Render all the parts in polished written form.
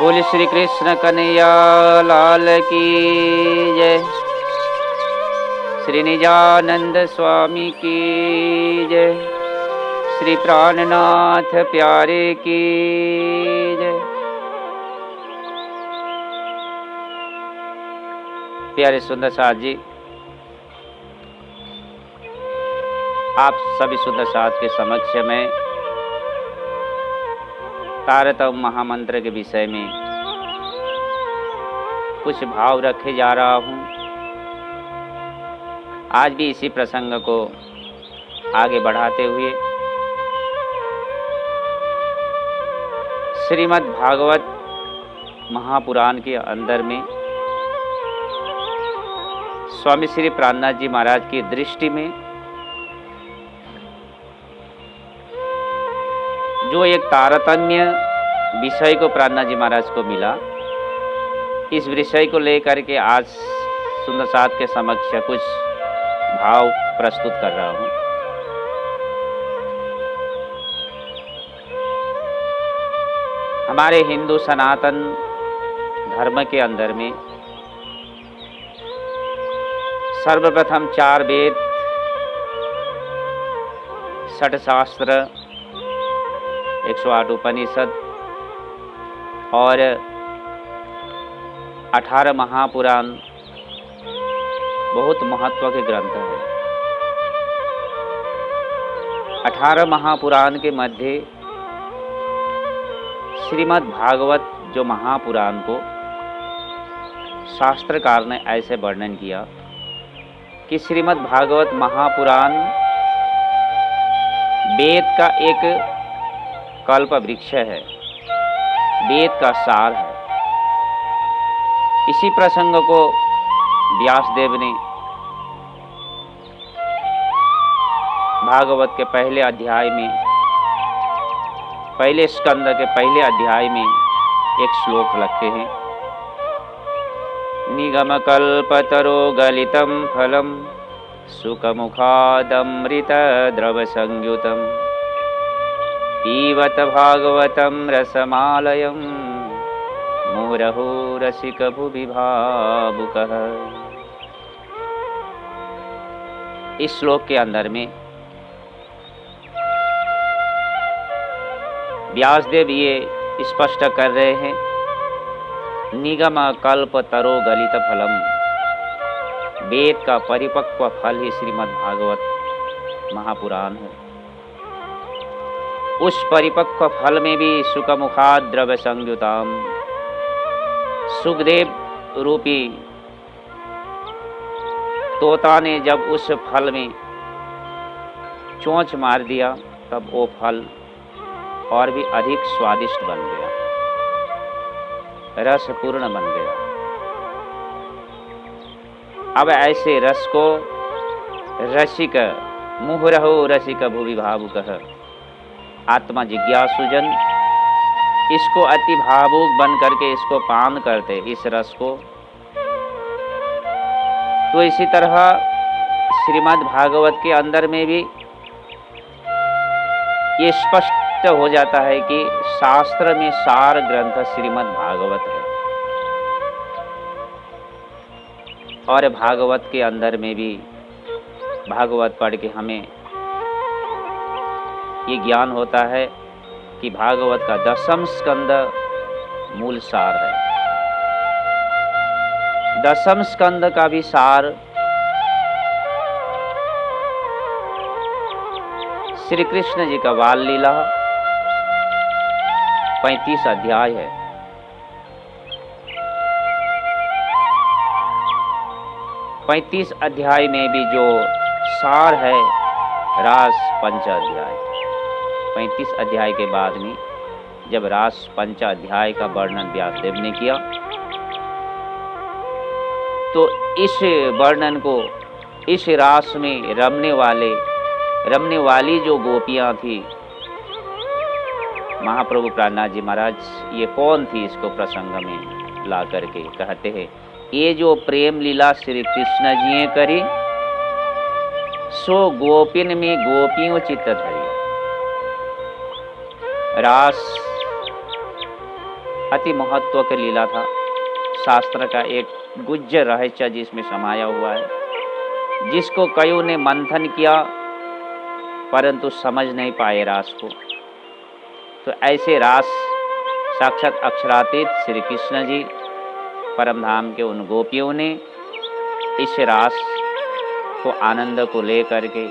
बोल श्री कृष्ण कन्हैया लाल की जय। श्री निजानंद स्वामी की जय। श्री प्राणनाथ प्यारे की जय। प्यारे सुंदर साथ जी, आप सभी सुंदर साथ के समक्ष में तारतम महामंत्र के विषय में कुछ भाव रखे जा रहा हूं। आज भी इसी प्रसंग को आगे बढ़ाते हुए श्रीमद् भागवत महापुराण के अंदर में स्वामी श्री प्राणनाथ जी महाराज की दृष्टि में जो एक तारतम्य विषय को प्राणनाथ जी महाराज को मिला, इस विषय को लेकर के आज सुंदर साथ के समक्ष कुछ भाव प्रस्तुत कर रहा हूं। हमारे हिंदू सनातन धर्म के अंदर में सर्वप्रथम 4 वेद, 6 शास्त्र, 108 उपनिषद और 18 महापुराण बहुत महत्व के ग्रंथ हैं। 18 महापुराण के मध्य श्रीमद् भागवत जो महापुराण को शास्त्रकार ने ऐसे वर्णन किया कि श्रीमद् भागवत महापुराण वेद का एक कल्प वृक्ष है, वेद का सार है। इसी प्रसंग को व्यासदेव ने भागवत के पहले अध्याय में, पहले स्कंद के पहले अध्याय में एक श्लोक रखे हैं। निगम कल्पतरो गलितम फलम सुखमुखादमृत द्रव संयुतम पीवत भागवतम रसमालयम मुरहो रसिक भुवि भावुकः। इस श्लोक के अंदर में व्यासदेव ये स्पष्ट कर रहे हैं, निगम कल्प तरो गलित फलम, वेद का परिपक्व फल ही श्रीमद् भागवत महापुराण है। उस परिपक्व फल में भी सुखमुखाद द्रव्य संयुताम, सुखदेव रूपी तोता ने जब उस फल में चोंच मार दिया तब वो फल और भी अधिक स्वादिष्ट बन गया, रसपूर्ण बन गया। अब ऐसे रस को रसिक मुहुरहो रसिक भुवि भावुकः, आत्मा जिज्ञासुजन इसको अति भावुक बन करके इसको पान करते इस रस को। तो इसी तरह श्रीमद् भागवत के अंदर में भी ये स्पष्ट हो जाता है कि शास्त्र में सार ग्रंथ श्रीमद् भागवत है। और भागवत के अंदर में भी भागवत पढ़ के हमें ये ज्ञान होता है कि भागवत का 10वां स्कंद मूल सार है। 10वां स्कंद का भी सार श्री कृष्ण जी का बाल लीला 35 अध्याय है। पैंतीस अध्याय में भी जो सार है रास पंच अध्याय। 35 अध्याय के बाद में जब रास पंच अध्याय का वर्णन व्यासदेव ने किया तो इस वर्णन को, इस रास में रमने वाली जो गोपियां थी, महाप्रभु प्राणनाथ जी महाराज ये कौन थी, इसको प्रसंग में ला करके कहते हैं, ये जो प्रेम लीला श्री कृष्ण जी ने करी सो गोपिन में गोपियों चित्त धरी। रास अति महत्व की लीला था। शास्त्र का एक गुज्ज रहस्य जिसमें समाया हुआ है, जिसको कईयों ने मंथन किया परंतु समझ नहीं पाए रास को। तो ऐसे रास साक्षात अक्षरातीत श्री कृष्ण जी परम धाम के उन गोपियों ने इस रास को आनंद को लेकर के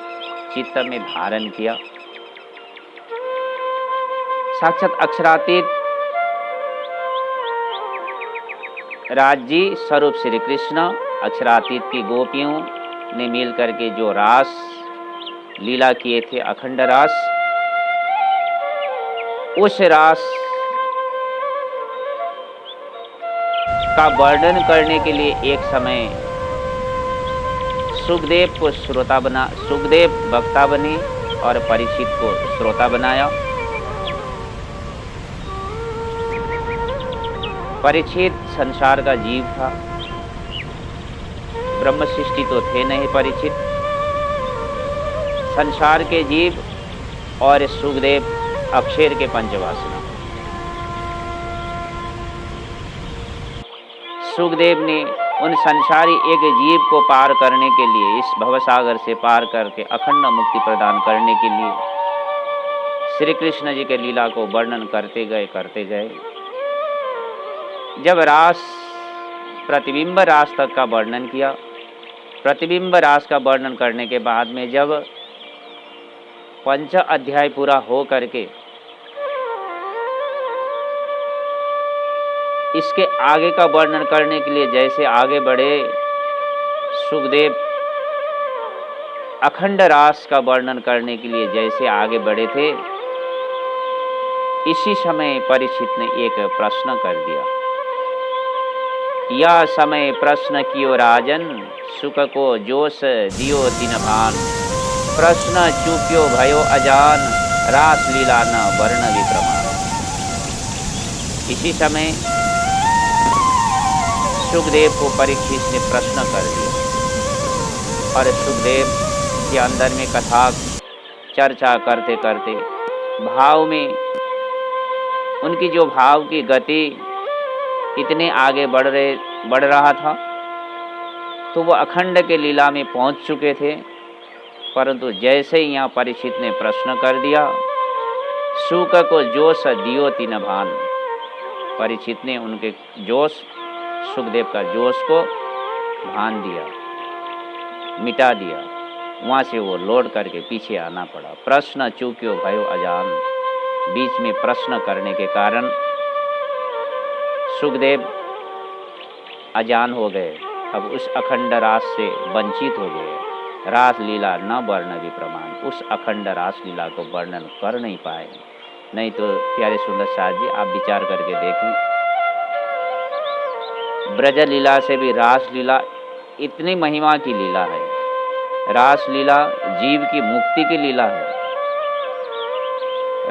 चित्त में धारण किया। साक्षात अक्षरातीत राज्य स्वरूप श्री कृष्ण अक्षरातीत की गोपियों ने मिल करके जो रास लीला किए थे, अखंड रास, उस रास का वर्णन करने के लिए एक समय सुखदेव को श्रोता बना, सुखदेव वक्ता बने और परीक्षित को श्रोता बनाया। परीक्षित संसार का जीव था, ब्रह्म सृष्टि तो थे नहीं परीक्षित, संसार के जीव, और सुखदेव अक्षर के पंचवासना। सुखदेव ने उन संसारी एक जीव को पार करने के लिए, इस भवसागर से पार करके अखंड मुक्ति प्रदान करने के लिए श्री कृष्ण जी के लीला को वर्णन करते गए। जब रास प्रतिबिंब रास तक का वर्णन किया, प्रतिबिंब रास का वर्णन करने के बाद में जब 5 अध्याय पूरा हो करके इसके आगे का वर्णन करने के लिए जैसे आगे बढ़े, सुखदेव अखंड रास का वर्णन करने के लिए जैसे आगे बढ़े थे, इसी समय परीक्षित ने एक प्रश्न कर दिया। यह समय प्रश्न कियो राजन, सुख को जोश दियो दिन भान, प्रश्न चूक्यो भयो अजान, रास लीला न वर्ण विप्रमाण। इसी समय सुखदेव को परीक्षित ने प्रश्न कर दिया और सुखदेव के अंदर में कथा चर्चा करते करते भाव में उनकी जो भाव की गति इतने आगे बढ़ रहा था, तो वो अखंड के लीला में पहुंच चुके थे। परंतु जैसे ही यहाँ परीक्षित ने प्रश्न कर दिया, सुख को जोश दियो तीन भान, परीक्षित ने उनके जोश, सुखदेव का जोश को भान दिया, मिटा दिया। वहाँ से वो लौट करके पीछे आना पड़ा। प्रश्न चूक्यो भयो अजान, बीच में प्रश्न करने के कारण सुखदेव अजान हो गए, अब उस अखंड रास से वंचित हो गए। रास लीला न वर्ण विप्रमाण, उस अखंड रास लीला को वर्णन कर नहीं पाए। नहीं तो प्यारे सुंदर साथ जी, आप विचार करके देखें, ब्रज लीला से भी रास लीला इतनी महिमा की लीला है। रास लीला जीव की मुक्ति की लीला है।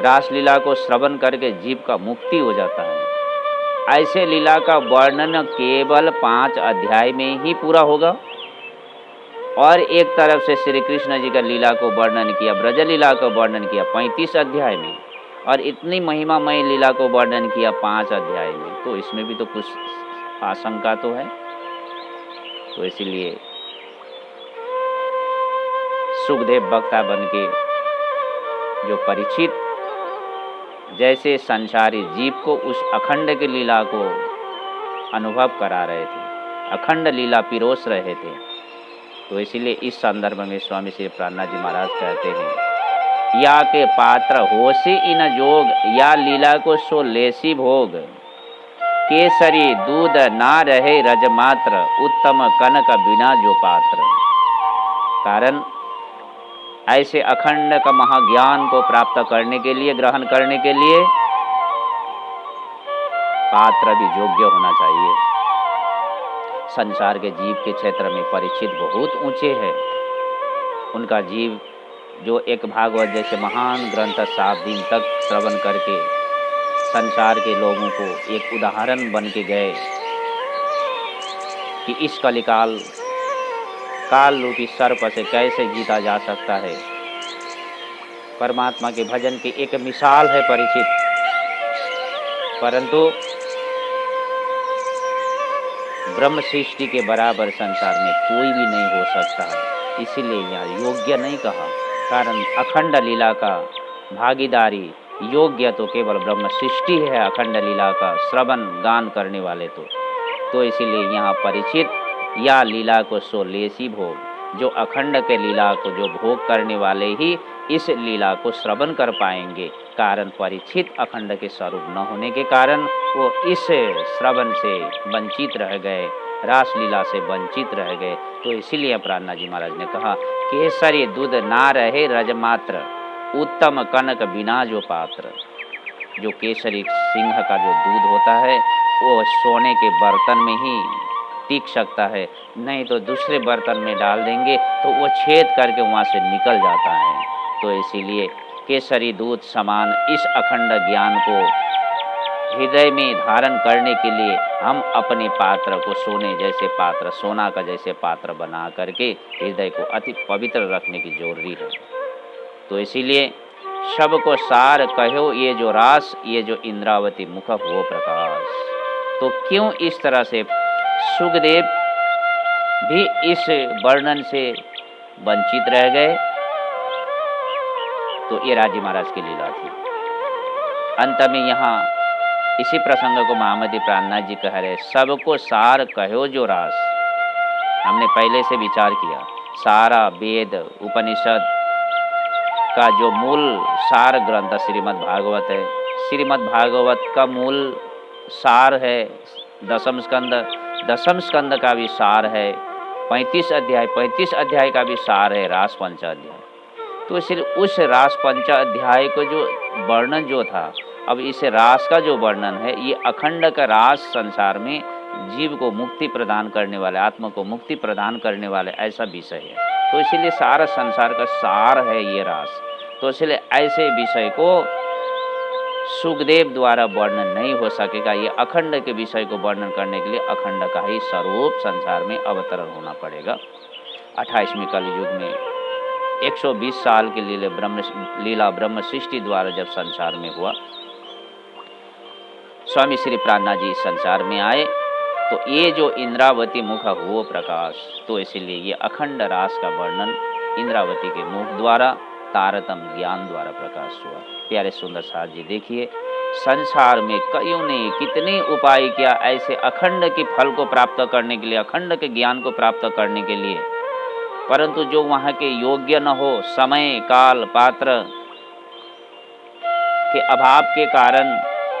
रास लीला को श्रवण करके जीव का मुक्ति हो जाता है। ऐसे लीला का वर्णन केवल 5 अध्याय में ही पूरा होगा। और एक तरफ से श्री कृष्ण जी का लीला को वर्णन किया, ब्रज लीला को वर्णन किया 35 अध्याय में, और इतनी महिमामय लीला को वर्णन किया 5 अध्याय में, तो इसमें भी तो कुछ आशंका तो है। तो इसीलिए सुखदेव वक्ता बन के जो परीक्षित जैसे संसारी जीव को उस अखंड की लीला को अनुभव करा रहे थे, अखंड लीला पिरोस रहे थे। तो इसीलिए इस संदर्भ में स्वामी श्री प्राणनाथ जी महाराज कहते हैं, या के पात्र होसी इन जोग, या लीला को सो लेसी भोग, केसरी दूध ना रहे रजमात्र, उत्तम कनक बिना जो पात्र। कारण ऐसे अखंड का महाज्ञान को प्राप्त करने के लिए, ग्रहण करने के लिए पात्र भी योग्य होना चाहिए। संसार के जीव के क्षेत्र में परीक्षित बहुत ऊंचे हैं। उनका जीव जो एक भागवत जैसे महान ग्रंथ 7 दिन तक श्रवण करके संसार के लोगों को एक उदाहरण बन के गए कि इस कलिकाल काल रूपी सर्प से कैसे जीता जा सकता है। परमात्मा के भजन की एक मिसाल है परीक्षित। परंतु ब्रह्म सृष्टि के बराबर संसार में कोई भी नहीं हो सकता है। इसीलिए यहाँ योग्य नहीं कहा, कारण अखंड लीला का भागीदारी योग्य तो केवल ब्रह्म सृष्टि है, अखंड लीला का श्रवण गान करने वाले तो इसीलिए यहाँ परीक्षित या लीला को सो लेसी भोग, जो अखंड के लीला को जो भोग करने वाले ही इस लीला को श्रवण कर पाएंगे। कारण परीक्षित अखंड के स्वरूप न होने के कारण वो इस श्रवण से वंचित रह गए, रास लीला से वंचित रह गए। तो इसीलिए प्राणनाथ जी महाराज ने कहा, केसरी दूध ना रहे रजमात्र, उत्तम कनक बिना जो पात्र। जो केसरी सिंह का जो दूध होता है वो सोने के बर्तन में ही टिक सकता है, नहीं तो दूसरे बर्तन में डाल देंगे तो वो छेद करके वहाँ से निकल जाता है। तो इसीलिए केसरी दूध समान इस अखंड ज्ञान को हृदय में धारण करने के लिए हम अपने पात्र को सोने जैसे पात्र, सोना का जैसे पात्र बना करके हृदय को अति पवित्र रखने की जरूरी है। तो इसीलिए सबको सार कहो ये जो रास, ये जो इंद्रावती मुख हो प्रकाश। तो क्यों इस तरह से सुखदेव भी इस वर्णन से वंचित रह गए? तो ये राजी महाराज की लीला थी। अंत में यहाँ इसी प्रसंग को महामती प्राणनाथ जी कह रहे, सबको सार कहो जो रास। हमने पहले से विचार किया, सारा वेद उपनिषद का जो मूल सार ग्रंथ श्रीमद् भागवत है। श्रीमद् भागवत का मूल सार है दशम स्कंद, दशम स्कंद का भी सार है 35 अध्याय, 35 अध्याय का भी सार है रास पंच अध्याय। तो इसलिए उस रास पंच अध्याय को जो वर्णन जो था, अब इस रास का जो वर्णन है ये अखंड का रास संसार में जीव को मुक्ति प्रदान करने वाले, आत्मा को मुक्ति प्रदान करने वाले ऐसा विषय है। तो इसलिए सारा संसार का सार है ये रास। तो इसलिए ऐसे विषय को सुखदेव द्वारा वर्णन नहीं हो सकेगा। ये अखंड के विषय को वर्णन करने के लिए अखंड का ही स्वरूप संसार में अवतरण होना पड़ेगा। 28वें कलयुग में 120 साल के लीला ब्रह्म सृष्टि द्वारा जब संसार में हुआ, स्वामी श्री प्राणनाथ जी इस संसार में आए तो ये जो इंद्रावती मुख हो प्रकाश, तो इसलिए ये अखंड रास का वर्णन इंद्रावती के मुख द्वारा तारतम ज्ञान द्वारा प्रकाश हुआ। प्यारे सुंदर साथ जी देखिए, संसार में कईयों ने कितने उपाय किया ऐसे अखंड के फल को प्राप्त करने के लिए, अखंड के ज्ञान को प्राप्त करने के लिए, परंतु जो वहाँ के योग्य न हो, समय काल पात्र के अभाव के कारण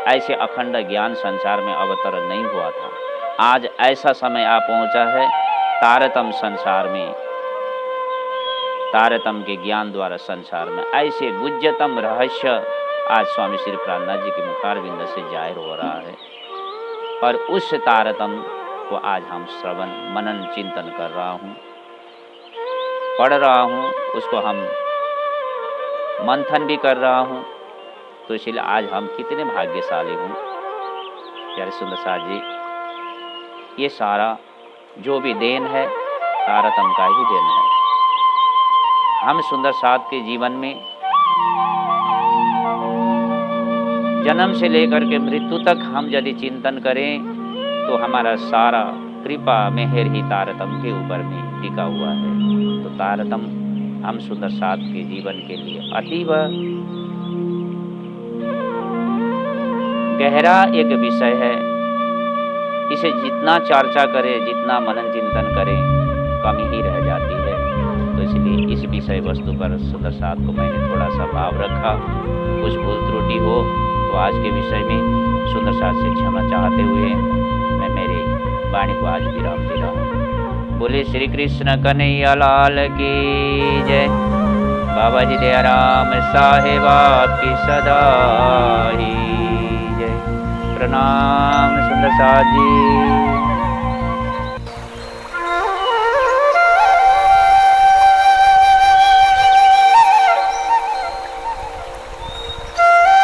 ऐसे अखंड ज्ञान संसार में अवतरण नहीं हुआ था। आज ऐसा समय आ पहुँचा है, तारतम संसार में, तारतम के ज्ञान द्वारा संसार में ऐसे गुज्जतम रहस्य आज स्वामी श्री प्राणनाथ जी के मुखारविंद से जाहिर हो रहा है। और उस तारतम को आज हम श्रवण मनन चिंतन कर रहा हूँ, पढ़ रहा हूँ, उसको हम मंथन भी कर रहा हूँ। तो इसलिए आज हम कितने भाग्यशाली हूँ। प्यारे सुंदर साथ जी, ये सारा जो भी देन है तारतम का ही देन है। हम सुंदर साथ के जीवन में जन्म से लेकर के मृत्यु तक हम यदि चिंतन करें तो हमारा सारा कृपा मेहर ही तारतम के ऊपर में टिका हुआ है। तो तारतम हम सुंदर साथ के जीवन के लिए अतीव गहरा एक विषय है। इसे जितना चर्चा करें, जितना मनन चिंतन करें, कमी ही रह जाती है। तो इसलिए इस विषय वस्तु पर सुंदर साथ को मैंने थोड़ा सा भाव रखा। कुछ भूल त्रुटि हो तो आज के विषय में सुंदर साथ से क्षमा चाहते हुए मैं मेरी वाणी को आज विराम दे रहा हूँ। बोले श्री कृष्ण कन्हैया लाल की जय। बाबा जी दयाराम साहेब आपकी सदा ही जय। प्रणाम सुंदर साथ जी।